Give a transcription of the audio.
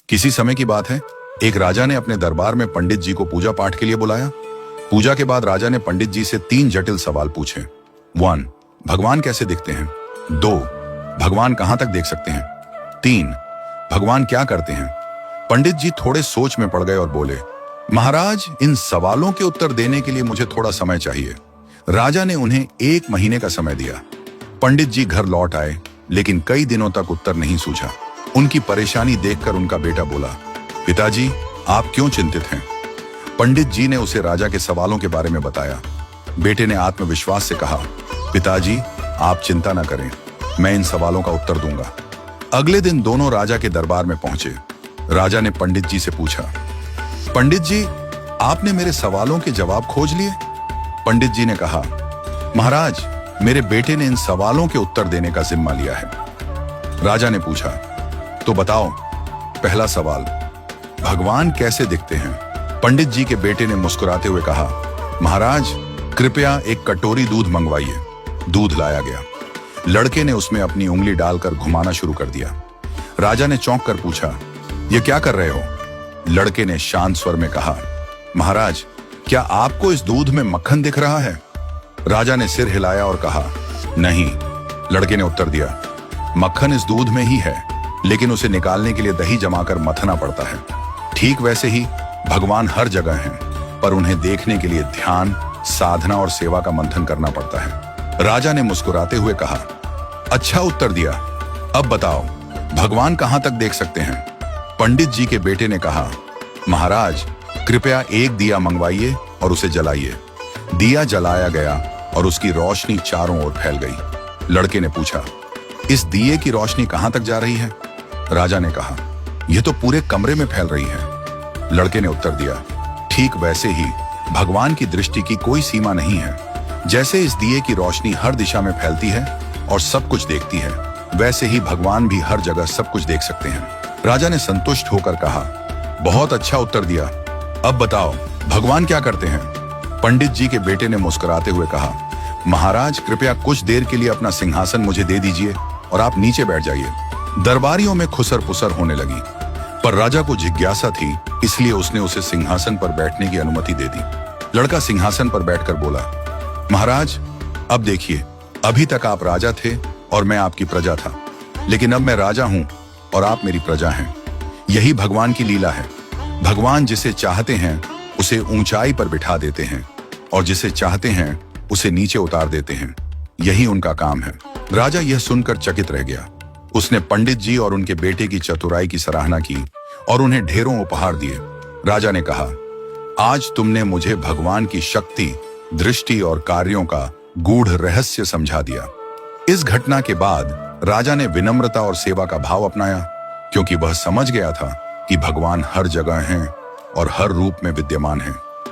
किसी समय की बात है, एक राजा ने अपने दरबार में पंडित जी को पूजा पाठ के लिए बुलाया। पूजा के बाद राजा ने पंडित जी से 3 जटिल सवाल पूछे। 1. भगवान कैसे दिखते हैं? 2. भगवान कहां तक देख सकते हैं? 3. भगवान क्या करते हैं? पंडित जी थोड़े सोच में पड़ गए और बोले, महाराज, इन सवालों के उत्तर देने के लिए मुझे थोड़ा समय चाहिए। राजा ने उन्हें 1 महीने का समय दिया। पंडित जी घर लौट आए, लेकिन कई दिनों तक उत्तर नहीं सूझा। उनकी परेशानी देखकर उनका बेटा बोला, पिताजी, आप क्यों चिंतित हैं? पंडित जी ने उसे राजा के सवालों के बारे में बताया। बेटे ने आत्मविश्वास से कहा, पिताजी, आप चिंता न करें, मैं इन सवालों का उत्तर दूंगा। अगले दिन दोनों राजा के दरबार में पहुंचे। राजा ने पंडित जी से पूछा, पंडित जी, आपने मेरे सवालों के जवाब खोज लिए? पंडित जी ने कहा, महाराज, मेरे बेटे ने इन सवालों के उत्तर देने का जिम्मा लिया है। राजा ने पूछा, तो बताओ, पहला सवाल, भगवान कैसे दिखते हैं? पंडित जी के बेटे ने मुस्कुराते हुए कहा, महाराज, कृपया एक कटोरी दूध मंगवाइए। दूध लाया गया। लड़के ने उसमें अपनी उंगली डालकर घुमाना शुरू कर दिया। राजा ने चौंक कर पूछा, यह क्या कर रहे हो? लड़के ने शांत स्वर में कहा, महाराज, क्या आपको इस दूध में मक्खन दिख रहा है? राजा ने सिर हिलाया और कहा, नहीं। लड़के ने उत्तर दिया, मक्खन इस दूध में ही है, लेकिन उसे निकालने के लिए दही जमाकर मथना पड़ता है। ठीक वैसे ही भगवान हर जगह हैं, पर उन्हें देखने के लिए ध्यान, साधना और सेवा का मंथन करना पड़ता है। राजा ने मुस्कुराते हुए कहा, अच्छा उत्तर दिया। अब बताओ, भगवान कहां तक देख सकते हैं? पंडित जी के बेटे ने कहा, महाराज, कृपया एक दिया मंगवाइए और उसे जलाइए। दिया जलाया गया और उसकी रोशनी चारों ओर फैल गई। लड़के ने पूछा, इस दिए की रोशनी कहां तक जा रही है? राजा ने कहा, यह तो पूरे कमरे में फैल रही है। लड़के ने उत्तर दिया, ठीक वैसे ही भगवान की दृष्टि की कोई सीमा नहीं है। जैसे इस दिए की रोशनी हर दिशा में फैलती है और सब कुछ देखती है, वैसे ही भगवान भी हर जगह सब कुछ देख सकते हैं। राजा ने संतुष्ट होकर कहा, बहुत अच्छा उत्तर दिया। अब बताओ, भगवान क्या करते हैं? पंडित जी के बेटे ने मुस्कुराते हुए कहा, महाराज, कृपया कुछ देर के लिए अपना सिंहासन मुझे दे दीजिए और आप नीचे बैठ जाइए। दरबारियों में खुसर पुसर होने लगी, पर राजा को जिज्ञासा थी, इसलिए उसने उसे सिंहासन पर बैठने की अनुमति दे दी। लड़का सिंहासन पर बैठकर बोला, महाराज, अब देखिए, अभी तक आप राजा थे और मैं आपकी प्रजा था, लेकिन अब मैं राजा हूं और आप मेरी प्रजा हैं। यही भगवान की लीला है। भगवान जिसे चाहते हैं उसे ऊंचाई पर बिठा देते हैं और जिसे चाहते हैं उसे नीचे उतार देते हैं। यही उनका काम है। राजा यह सुनकर चकित रह गया। उसने पंडित जी और उनके बेटे की चतुराई की सराहना की और उन्हें ढेरों उपहार दिए। राजा ने कहा, आज तुमने मुझे भगवान की शक्ति, दृष्टि और कार्यों का गूढ़ रहस्य समझा दिया। इस घटना के बाद राजा ने विनम्रता और सेवा का भाव अपनाया, क्योंकि वह समझ गया था कि भगवान हर जगह हैं और हर रूप में विद्यमान हैं।